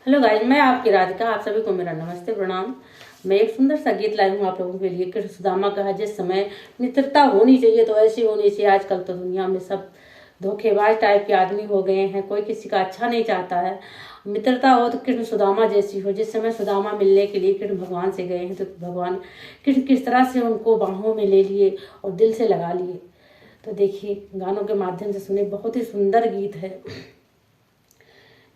Hello guys, मैं आपकी राधिका। आप सभी को मेरा नमस्ते प्रणाम। मैं एक सुंदर सा गीत लाई हूँ आप लोगों के लिए। कृष्ण सुदामा का है। जिस समय मित्रता होनी चाहिए तो ऐसी होनी चाहिए। आजकल तो दुनिया में सब धोखेबाज टाइप के आदमी हो गए हैं, कोई किसी का अच्छा नहीं चाहता है। मित्रता हो तो कृष्ण सुदामा जैसी हो। जिस समय सुदामा मिलने के लिए कृष्ण भगवान से गए हैं तो भगवान कृष्ण किस तरह से उनको बाहों में ले लिए और दिल से लगा लिए। तो देखिए, गानों के माध्यम से सुने, बहुत ही सुंदर गीत है।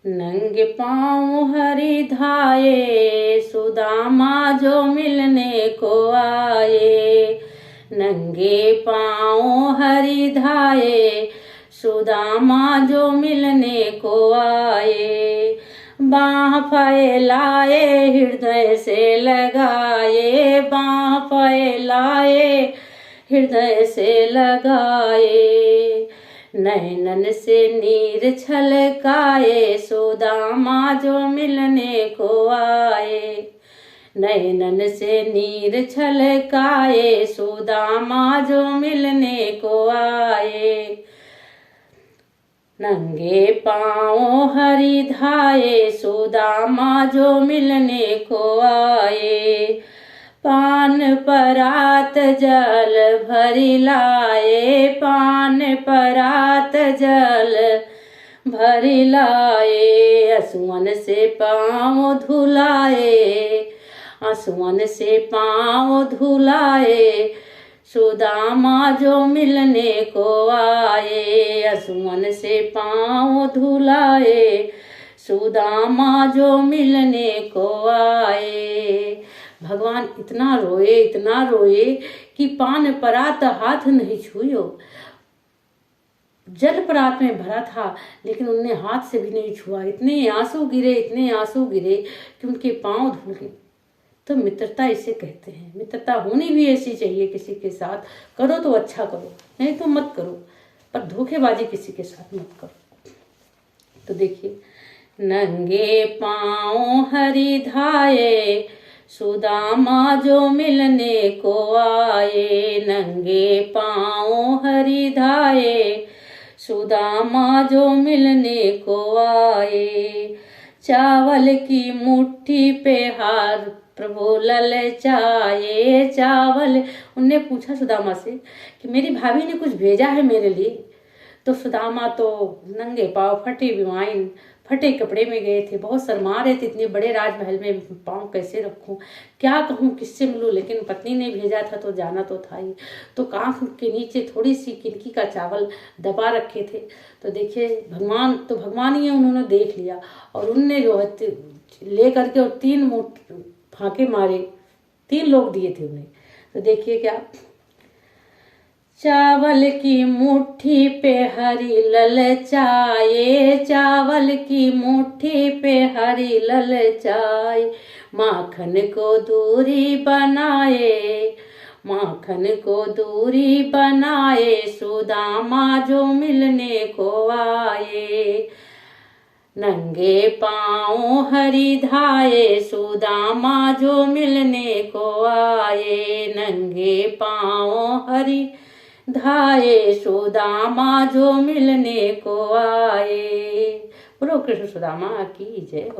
नंगे पाँव हरि धाये, सुदामा जो मिलने को आए। नंगे पाँव हरि धाये, सुदामा जो मिलने को आए। बाँह फैलाए हृदय से लगाए, बाँह फैलाए हृदय से लगाए। नैनन से नीर छलकाए, सुदामा जो मिलने को आए। नैनन से नीर छलकाए, सुदामा जो मिलने को आए। नंगे पाँव हरि धाये, सुदामा जो मिलने को आए। पान परात जल भरी लाए, पान परात जल भरी लाए। आंसुअन से पाँव धुलाए, आंसुअन से पाँव धुलाए, सुदामा जो मिलने को आए। आंसुअन से पाँव धुलाए, सुदामा जो मिलने को आए। भगवान इतना रोए कि पान परात हाथ नहीं छुयो। जल परात में भरा था लेकिन उनने हाथ से भी नहीं छुआ। इतने आंसू गिरे, इतने आंसू गिरे कि उनके पांव धुल गए। तो मित्रता इसे कहते हैं। मित्रता होनी भी ऐसी चाहिए। किसी के साथ करो तो अच्छा करो, नहीं तो मत करो, पर धोखेबाजी किसी के साथ मत करो। तो देखिए, नंगे पाँव हरि धाये, सुदामा जो मिलने को आए। नंगे पाँव हरि धाये, सुदामा जो मिलने को आए। चावल की मुट्ठी पे हार प्रभु ललचाए। चावल, उनने पूछा सुदामा से कि मेरी भाभी ने कुछ भेजा है मेरे लिए। तो सुदामा तो नंगे पाँव, फटे बिवाइन, फटे कपड़े में गए थे। बहुत शर्मा रहे थे, इतने बड़े राजमहल में पाँव कैसे रखूं, क्या कहूं, किससे मिलूं। लेकिन पत्नी ने भेजा था तो जाना तो था ही। तो कांख के नीचे थोड़ी सी किनकी का चावल दबा रखे थे। तो देखिए, भगवान ही है, उन्होंने देख लिया और उनने जो है ले करके और 3 फांके मारे। 3 लोग दिए थे उन्हें। तो देखिए क्या, चावल की मुट्ठी पे हरि ललचाए, चावल की मुट्ठी पे हरि ललचाए। माखन को दूरी बनाए, माखन को दूरी बनाए, सुदामा जो मिलने को आए। नंगे पाँव हरि धाये, सुदामा जो मिलने को आए। नंगे पाँव हरि धाये, सुदामा जो मिलने को आए। बोलो कृष्ण सुदामा की जय हो।